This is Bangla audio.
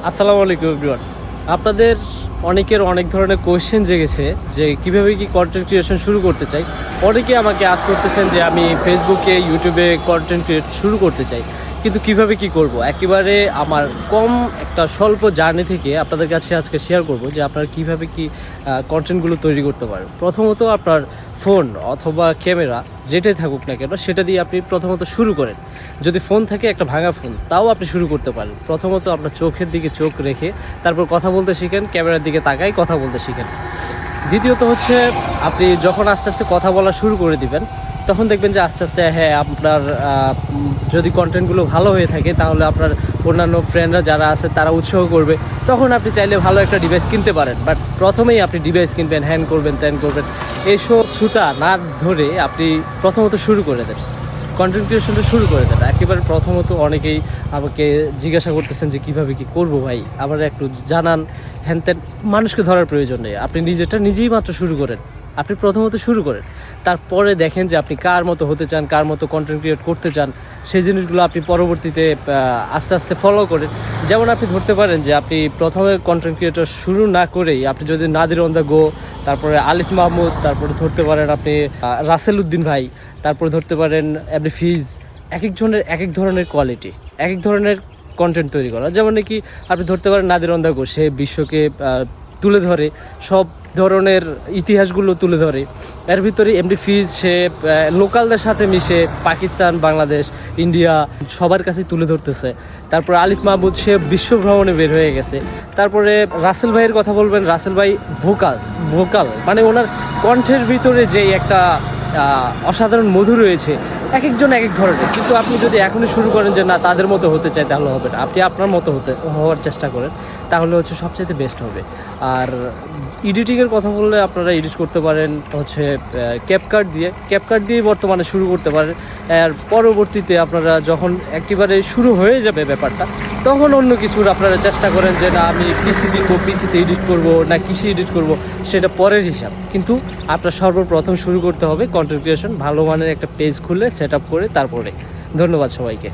আসসালামু আলাইকুম এভরিওয়ান। আপনাদের অনেকের অনেক ধরনের কোয়েশ্চেন জেগেছে যে কিভাবে কি কন্টেন্ট ক্রিয়েশন শুরু করতে চাই। অনেকে আমাকে আস্ক করতেছেন যে আমি ফেসবুকে ইউটিউবে কন্টেন্ট ক্রিয়েট শুরু করতে চাই, কিন্তু কিভাবে কি করব। একেবারে আমার কম একটা স্বল্প জার্নি থেকে আপনাদের কাছে আজকে শেয়ার করব যে আপনারা কিভাবে কি কন্টেন্টগুলো তৈরি করতে পারেন। প্রথমত আপনার ফোন অথবা ক্যামেরা যেটাই থাকুক না কেন সেটা দিয়ে আপনি প্রথমত শুরু করেন। যদি ফোন থাকে একটা ভাঙা ফোন, তাও আপনি শুরু করতে পারেন। প্রথমত আপনার চোখের দিকে চোখ রেখে তারপর কথা বলতে শিখেন, ক্যামেরার দিকে তাকাই কথা বলতে শিখেন। দ্বিতীয়ত হচ্ছে আপনি যখন আস্তে আস্তে কথা বলা শুরু করে দিবেন, তখন দেখবেন যে আস্তে আস্তে আপনার যদি কন্টেন্টগুলো ভালো হয়ে থাকে তাহলে আপনার অন্যান্য ফ্রেন্ডরা যারা আছে তারা উৎসাহ করবে। তখন আপনি চাইলে ভালো একটা ডিভাইস কিনতে পারেন, বাট প্রথমেই আপনি ডিভাইস কিনবেন, হ্যান করবেন, ত্যান করবেন, এইসব ছুতা না ধরে আপনি প্রথমত শুরু করে দেন, কন্টেন্ট ক্রিয়েশনটা শুরু করে দেন। একেবারে প্রথমত অনেকেই আমাকে জিজ্ঞাসা করতেছেন যে কীভাবে কী করবো ভাই, আবার একটু জানান। হ্যান ত্যান মানুষকে ধরার প্রয়োজন নেই, আপনি নিজেরটা নিজেই মাত্র শুরু করেন। আপনি প্রথমত শুরু করেন, তারপরে দেখেন যে আপনি কার মতো হতে চান, কার মতো কন্টেন্ট ক্রিয়েট করতে চান, সেই জিনিসগুলো আপনি পরবর্তীতে আস্তে আস্তে ফলো করেন। যেমন আপনি ধরতে পারেন যে আপনি প্রথমে কন্টেন্ট ক্রিয়েটর শুরু না করেই আপনি যদি নাদির অন দ্য গো, তারপরে আলিফ মাহমুদ, তারপরে ধরতে পারেন আপনি রাসেল উদ্দিন ভাই, তারপরে ধরতে পারেন আপনি ফিজ, এক একজনের এক এক ধরনের কোয়ালিটি, এক এক ধরনের কন্টেন্ট তৈরি করা। যেমন নাকি আপনি ধরতে পারেন নাদির অন দ্য গো, সে বিশ্বকে তুলে ধরে, সব ধরনের ইতিহাসগুলো তুলে ধরে। এর ভিতরে এমডি ফিজ, সে লোকালদের সাথে মিশে পাকিস্তান, বাংলাদেশ, ইন্ডিয়া সবার কাছে তুলে ধরতেছে। তারপরে আলিফ মাহমুদ, সে বিশ্ব ভ্রমণে বের হয়ে গেছে। তারপরে রাসেল ভাইয়ের কথা বলবেন, রাসেল ভাই ভোকাল মানে ওনার কণ্ঠের ভিতরে যে একটা অসাধারণ মধু রয়েছে। এক একজন এক এক ধরনের, কিন্তু আপনি যদি এখনই শুরু করেন যে না তাদের মতো হতে চাই, তাহলে হবে না। আপনি আপনার মতো হওয়ার চেষ্টা করেন, তাহলে হচ্ছে সবচাইতে বেস্ট হবে। আর এডিটিংয়ের কথা বললে আপনারা এডিট করতে পারেন হচ্ছে ক্যাপকাট দিয়ে বর্তমানে শুরু করতে পারেন। আর পরবর্তীতে আপনারা যখন একেবারে শুরু হয়ে যাবে ব্যাপারটা, তখন অন্য কিছুর আপনারা চেষ্টা করেন যে না আমি পিসি কিনবো, পিসিতে এডিট করব না কিসে এডিট করব, সেটা পরের হিসাব। কিন্তু আপনার সর্বপ্রথম শুরু করতে হবে কন্টেন্ট ক্রিয়েশন, ভালো মানের একটা পেজ খুলে সেট আপ করে। তারপরে ধন্যবাদ সবাইকে।